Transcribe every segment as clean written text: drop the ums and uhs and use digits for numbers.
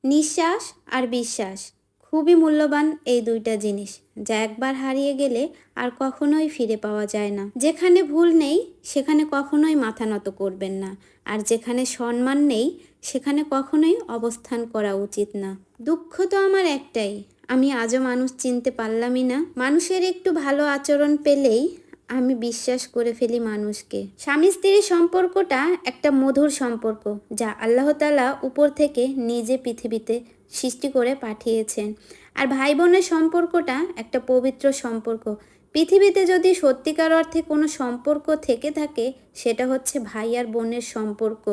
নিঃশ্বাস আর বিশ্বাস খুবই মূল্যবান এই দুইটা জিনিস, যা একবার হারিয়ে গেলে আর কখনোই ফিরে পাওয়া যায় না। যেখানে ভুল নেই সেখানে কখনোই মাথা নত করবেন না, আর যেখানে সম্মান নেই সেখানে কখনোই অবস্থান করা উচিত না। দুঃখ তো আমার একটাই, আমি আজও মানুষ চিনতে পারলামই না। মানুষের একটু ভালো আচরণ পেলেই আমি বিশ্বাস করে ফেলি মানুষকে। স্বামী স্ত্রীর সম্পর্কটা একটা মধুর সম্পর্ক, যা আল্লাহ তাআলা উপর থেকে নিজে পৃথিবীতে সৃষ্টি করে পাঠিয়েছেন। আর ভাই বোনের সম্পর্কটা একটা পবিত্র সম্পর্ক। পৃথিবীতে যদি সত্যিকার অর্থে কোনো সম্পর্ক থেকে থাকে সেটা হচ্ছে ভাই আর বোনের সম্পর্ক।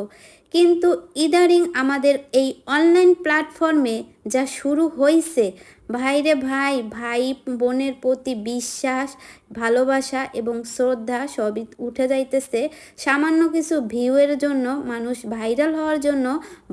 কিন্তু ইদারিং আমাদের এই অনলাইন প্ল্যাটফর্মে যা শুরু হয়েছে, ভাইরে ভাই, ভাই বোনের প্রতি বিশ্বাস, ভালোবাসা এবং শ্রদ্ধা সবই উঠে যাইতেছে। সামান্য কিছু ভিউয়ের জন্য, মানুষ ভাইরাল হওয়ার জন্য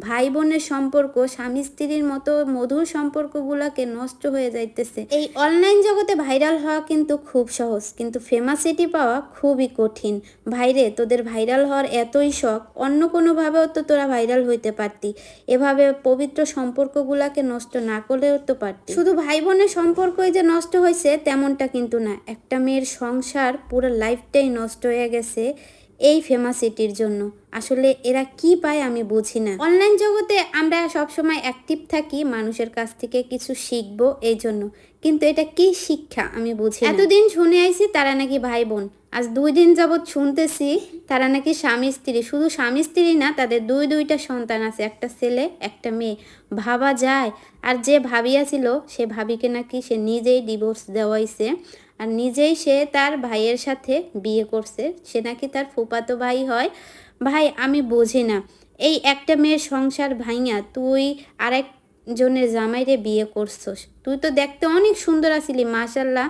ভাই বোনের সম্পর্ক, স্বামী স্ত্রীর মতো মধুর সম্পর্কগুলোকে নষ্ট হয়ে যাইতেছে। এই অনলাইন জগতে ভাইরাল হওয়া কিন্তু খুব সহজ, কিন্তু ফেমাসিটি পাওয়া খুবই কঠিন। ভাইরে, তোদের ভাইরাল হওয়ার এতই শখ, অন্য কোনোভাবেও তো তোরা ভাইরাল হইতে পারতি। এভাবে পবিত্র সম্পর্কগুলোকে নষ্ট না করলেও তো পারতি। শুধু ভাই বোনের সম্পর্কই যে নষ্ট হয়েছে তেমনটা কিন্তু না, একটা মেয়ের সংসার পুরো লাইফটাই নষ্ট হয়ে গেছে এই ফেমাসিটির জন্য। আসলে এরা কি পায় আমি বুঝি না। অনলাইন জগতে আমরা সবসময় অ্যাক্টিভ থাকি মানুষের কাছ থেকে কিছু শিখবো এই জন্য, কিন্তু এটা কি শিক্ষা আমি বুঝি না। এতদিন শুনে আইছি তারা নাকি ভাই বোন, আজ 2 দিন যাবৎ শুনতেছি তারা নাকি স্বামী স্ত্রী। শুধু স্বামী স্ত্রী না, তাদের দুইটা সন্তান আছে, একটা ছেলে একটা মেয়ে। ভাবা যায়। আর যে ভাবিয়া ছিল সে ভাবিকে নাকি সে নিজেই ডিভোর্স দেওয়াইছে, আর নিজেই সে তার ভাইয়ের সাথে বিয়ে করছে। সে নাকি তার ফুফাতো ভাই হয়। ভাই, আমি বুঝি না, এই একটা মেয়ের সংসার ভাইয়া তুই আরেক জনের জামাইরে বিয়ে করছস। তুই তো দেখতে অনেক সুন্দর আছিলি, মাশাল্লাহ,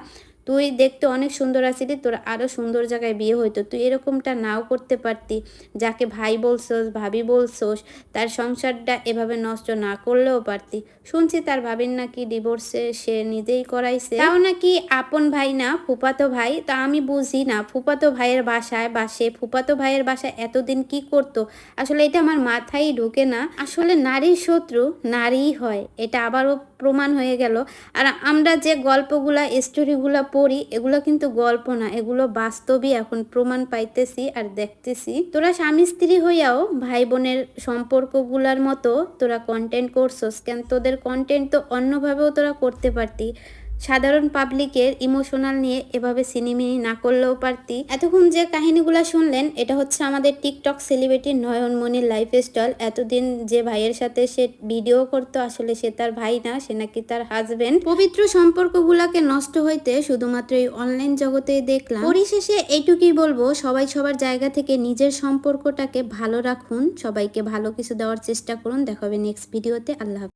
তুই দেখতে অনেক সুন্দর আছিলি, তোর আরও সুন্দর জায়গায় বিয়ে হইতো। তুই এরকমটা নাও করতে পারতি। যাকে ভাই বলছস, ভাবি বলছস, তার সংসারটা এভাবে নষ্ট না করলেও পারতি। শুনছি তার ভাবির নাকি ডিভোর্সে সে নিজেই করাইছে, তাও নাকি আপন ভাই না, ফুফাতো ভাই। তা আমি বুঝি না, ফুফাতো ভাইয়ের বাসায় বা সে ফুফাতো ভাইয়ের বাসায় এতদিন কি করতো, আসলে এটা আমার মাথায় ঢুকে না। আসলে নারীর শত্রু নারীই হয়, এটা আবারও প্রমাণ হয়ে গেল। আর আমরা যে গল্পগুলা স্টোরিগুলা পড়ি, এগুলো কিন্তু গল্প না, এগুলো বাস্তবই এখন প্রমাণ পাইতেছি আর দেখতেছি। তোরা স্বামী স্ত্রী হইয়াও ভাই বোনের সম্পর্কগুলার মতো তোরা কন্টেন্ট করছস কেন? তোদের কন্টেন্ট তো অন্যভাবেও তোরা করতে পারতি। সাধারণ পাবলিকের ইমোশনাল নিয়ে এভাবে সিনেমিনি না করলেও পারতি। এতক্ষণ যে কাহিনীগুলো শুনলেন, এটা হচ্ছে আমাদের টিকটক সেলিব্রিটি নয়নমণির লাইফস্টাইল। এতদিন যে ভাইয়ের সাথে সে ভিডিও করতো, আসলে সে তার ভাই না, সে নাকি তার হাজবেন্ড। পবিত্র সম্পর্কগুলোকে নষ্ট হইতে শুধুমাত্র এই অনলাইন জগতেই দেখলাম। পরিশেষে এইটুকুই বলবো, সবাই সবার জায়গা থেকে নিজের সম্পর্কটাকে ভালো রাখুন, সবাইকে ভালো কিছু দেওয়ার চেষ্টা করুন। দেখা হবে নেক্সট ভিডিওতে। আল্লাহ হাফেজ।